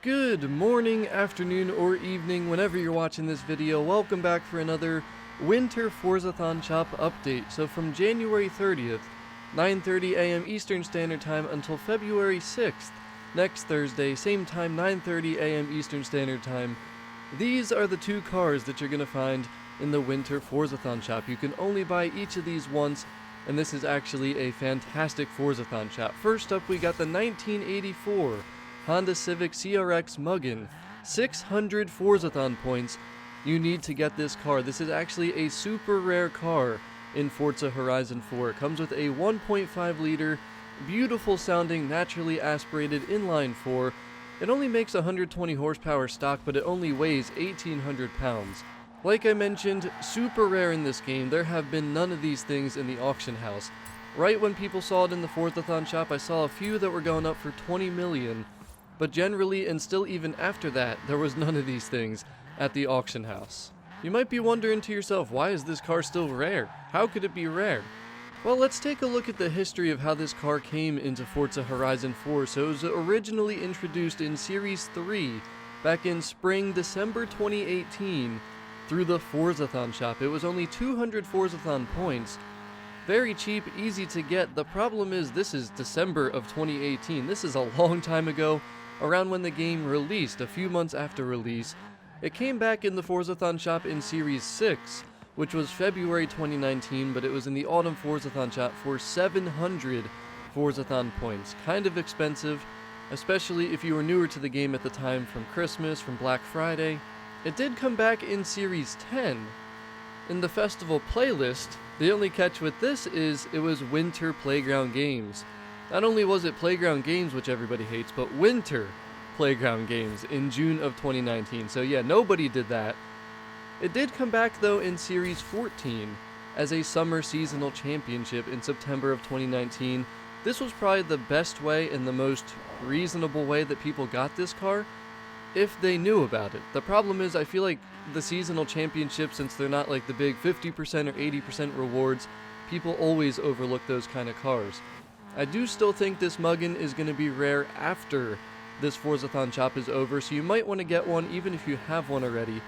Good morning, afternoon, or evening, whenever you're watching this video. Welcome back for another Winter Forzathon Chop update. So from January 30th, 9:30 a.m. Eastern Standard Time until February 6th, next Thursday, same time, 9:30 a.m. Eastern Standard Time, these are the two cars that you're going to find in the Winter Forzathon Chop. You can only buy each of these once, and this is actually a fantastic Forzathon Chop. First up, we got the 1984 Honda Civic CRX Mugen, 600 Forzathon points. You need to get this car. This is actually a super rare car in Forza Horizon 4. It comes with a 1.5 liter, beautiful sounding, naturally aspirated inline 4. It only makes 120 horsepower stock, but it only weighs 1,800 pounds. Like I mentioned, super rare in this game. There have been none of these things in the auction house. Right when people saw it in the Forzathon shop, I saw a few that were going up for 20 million. But generally, and still even after that, there was none of these things at the auction house. You might be wondering to yourself, why is this car still rare? How could it be rare? Well, let's take a look at the history of how this car came into Forza Horizon 4. So it was originally introduced in Series 3 back in spring, December 2018 through the Forzathon shop. It was only 200 Forzathon points. Very cheap, easy to get. The problem is this is December of 2018. This is a long time ago, around when the game released, a few months after release. It came back in the Forzathon shop in Series 6, which was February 2019, but it was in the Autumn Forzathon shop for 700 Forzathon points. Kind of expensive, especially if you were newer to the game at the time from Christmas, from Black Friday. It did come back in Series 10, in the festival playlist. The only catch with this is it was Winter Playground Games. Not only was it Playground Games, which everybody hates, but Winter Playground Games in June of 2019. So yeah, nobody did that. It did come back though in Series 14 as a Summer Seasonal Championship in September of 2019. This was probably the best way and the most reasonable way that people got this car, if they knew about it. The problem is, I feel like the Seasonal Championship, since they're not like the big 50% or 80% rewards, people always overlook those kind of cars. I do still think this Mugen is going to be rare after this Forzathon Chop is over, so you might want to get one even if you have one already.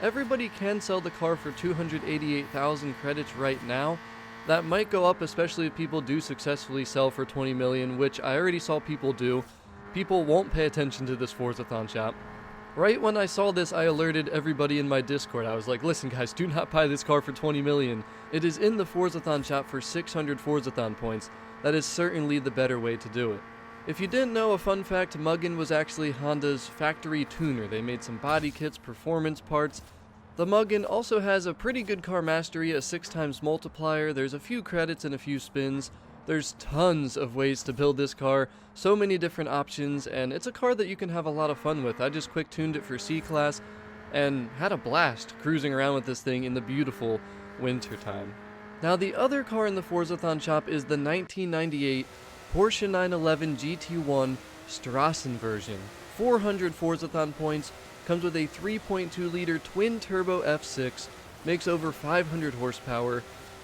Everybody can sell the car for 288,000 credits right now. That might go up, especially if people do successfully sell for 20 million, which I already saw people do. People won't pay attention to this Forzathon Chop. Right when I saw this, I alerted everybody in my Discord. I was like, listen guys, do not buy this car for 20 million. It is in the Forzathon Shop for 600 Forzathon points. That is certainly the better way to do it. If you didn't know, a fun fact, Mugen was actually Honda's factory tuner. They made some body kits, performance parts. The Mugen also has a pretty good car mastery, a 6x multiplier. There's a few credits and a few spins. There's tons of ways to build this car, so many different options, and it's a car that you can have a lot of fun with. I just quick tuned it for C-Class and had a blast cruising around with this thing in the beautiful winter time. Now the other car in the Forzathon shop is the 1998 Porsche 911 GT1 Strassen version. 400 Forzathon points, comes with a 3.2 liter twin turbo F6, makes over 500 horsepower.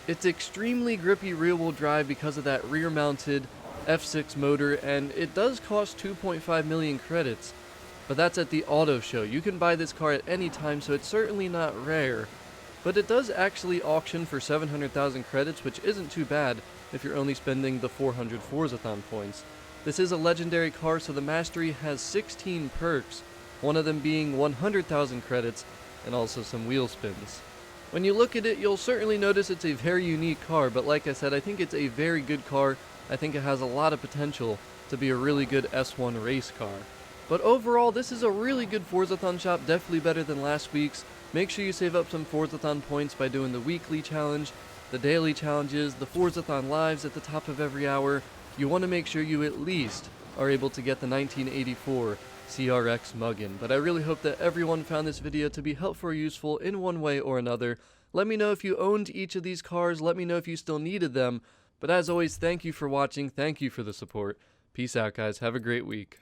It's extremely grippy rear-wheel drive because of that rear-mounted F6 motor, and it does cost 2.5 million credits, but that's at the auto show. You can buy this car at any time, so it's certainly not rare, but it does actually auction for 700,000 credits, which isn't too bad if you're only spending the 400 Forzathon points. This is a legendary car, so the mastery has 16 perks, one of them being 100,000 credits, and also some wheel spins. When you look at it, you'll certainly notice it's a very unique car, but like I said, I think it's a very good car. I think it has a lot of potential to be a really good S1 race car. But overall, this is a really good Forzathon shop, definitely better than last week's. Make sure you save up some Forzathon points by doing the weekly challenge, the daily challenges, the Forzathon lives at the top of every hour. You want to make sure you at least are able to get the 1984 CRX Mugen. But I really hope that everyone found this video to be helpful or useful in one way or another. Let me know if you owned each of these cars, let me know if you still needed them. But as always, thank you for watching, thank you for the support. Peace out guys, have a great week.